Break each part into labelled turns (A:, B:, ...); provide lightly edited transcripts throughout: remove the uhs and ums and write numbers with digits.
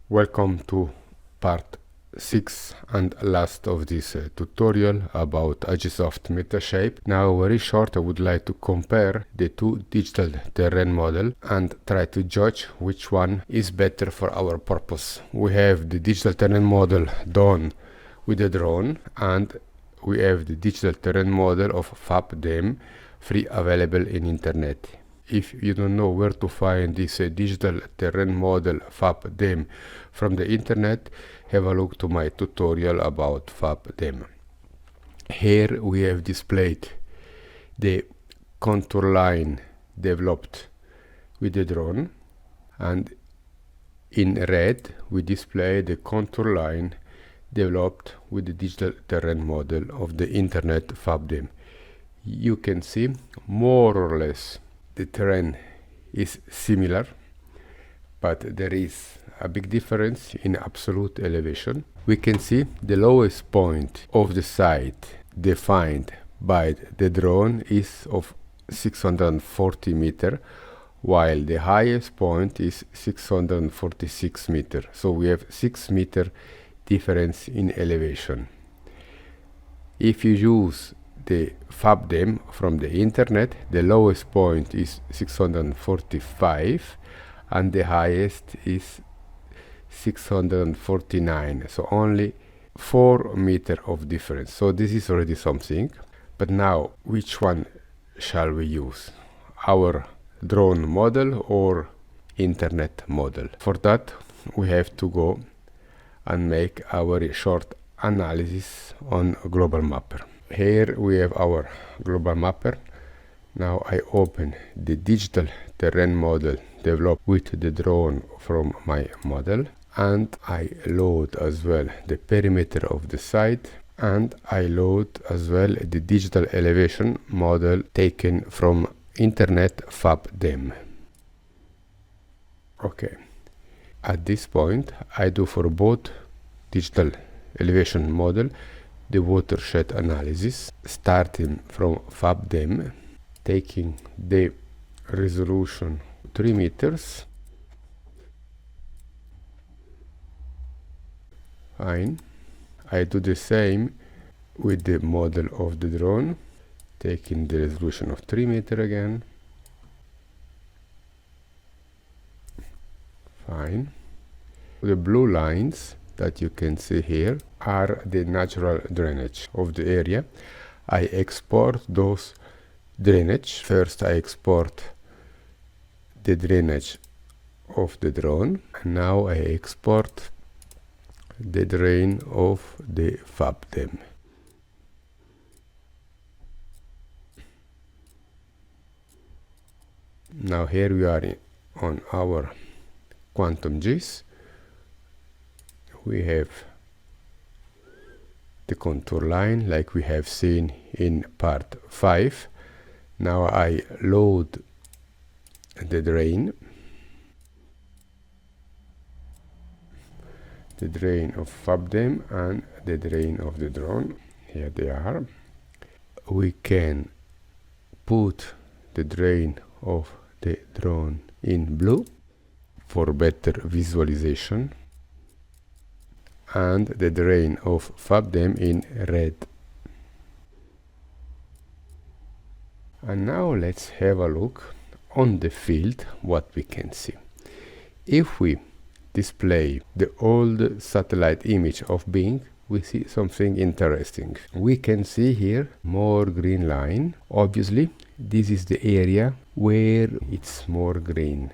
A: Welcome to part 6 and last of this tutorial about Agisoft Metashape. Now very short, I would like to compare the two digital terrain model and try to judge which one is better for our purpose. We have the digital terrain model done with the drone, and we have the digital terrain model of FabDem free available in internet. If you don't know where to find this digital terrain model FabDem from the internet, have a look to my tutorial about FabDem. Here we have displayed the contour line developed with the drone, and in red we display the contour line developed with the digital terrain model of the internet FabDem. You can see more or less the terrain is similar, but there is a big difference in absolute elevation. We can see the lowest point of the site defined by the drone is of 640 meters, while the highest point is 646 meters. So we have 6 meter difference in elevation. If you use the FabDem from the internet, the lowest point is 645 and the highest is 649, so only 4 meters of difference. So this is already something. But now, which one shall we use? Our drone model or internet model? For that we have to go and make our short analysis on GlobalMapper. Here we have our GlobalMapper. Now I open the digital terrain model developed with the drone from my model, and I load as well the perimeter of the site, and I load as well the digital elevation model taken from internet FabDem. Okay, at this point I do for both digital elevation model the watershed analysis, starting from FabDem, taking the resolution 3 meters. Fine. I do the same with the model of the drone, taking the resolution of 3 meters again. Fine. The blue lines that you can see here are the natural drainage of the area. I export those drainage. First I export the drainage of the drone, and now I export the drain of the FabDem. Now here we are on our quantum GIS. We have the contour line like we have seen in part 5. Now I load the drain of FabDem and the drain of the drone. Here they are. We can put the drain of the drone in blue for better visualization, and the drain of FabDem in red. And now let's have a look on the field what we can see. If we display the old satellite image of Bing, we see something interesting. We can see here more green line. Obviously this is the area where it's more green.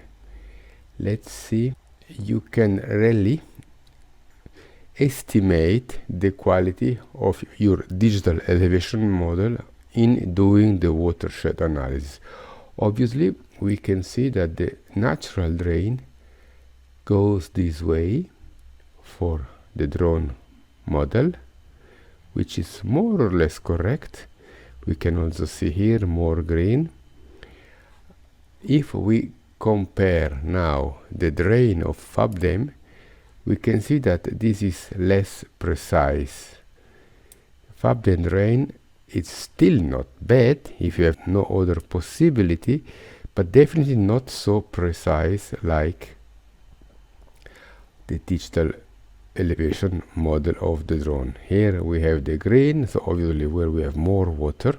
A: Let's see, you can really estimate the quality of your digital elevation model in doing the watershed analysis. Obviously we can see that the natural drain goes this way for the drone model, which is more or less correct. We can also see here more green. If we compare now the drain of FabDem, we can see that this is less precise. FabDem drain is still not bad if you have no other possibility, but definitely not so precise like the digital elevation model of the drone. Here we have the grain, so obviously where we have more water,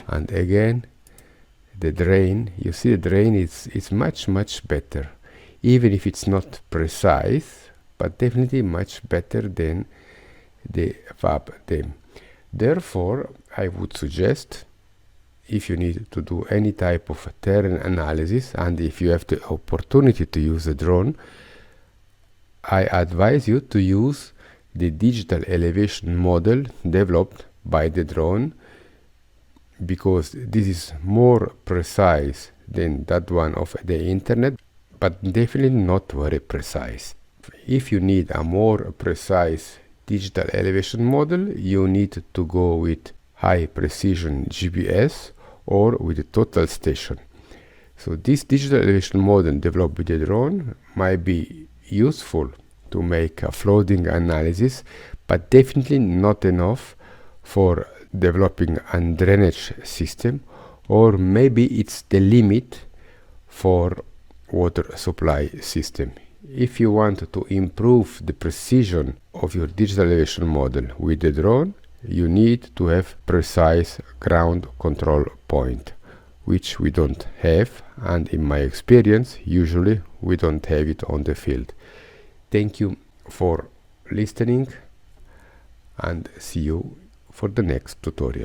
A: and again the drain. You see the drain is much better, even if it's not precise, but definitely much better than the FAB DEM. Therefore, I would suggest, if you need to do any type of terrain analysis and if you have the opportunity to use a drone, I advise you to use the digital elevation model developed by the drone, because this is more precise than that one of the internet, but definitely not very precise. If you need a more precise digital elevation model, you need to go with high precision GPS or with a total station. So this digital elevation model developed with the drone might be useful to make a flooding analysis, but definitely not enough for developing a drainage system, or maybe it's the limit for water supply system. If you want to improve the precision of your digital elevation model with the drone, you need to have precise ground control point, which we don't have, and in my experience usually we don't have it on the field. Thank you for listening, and see you for the next tutorial.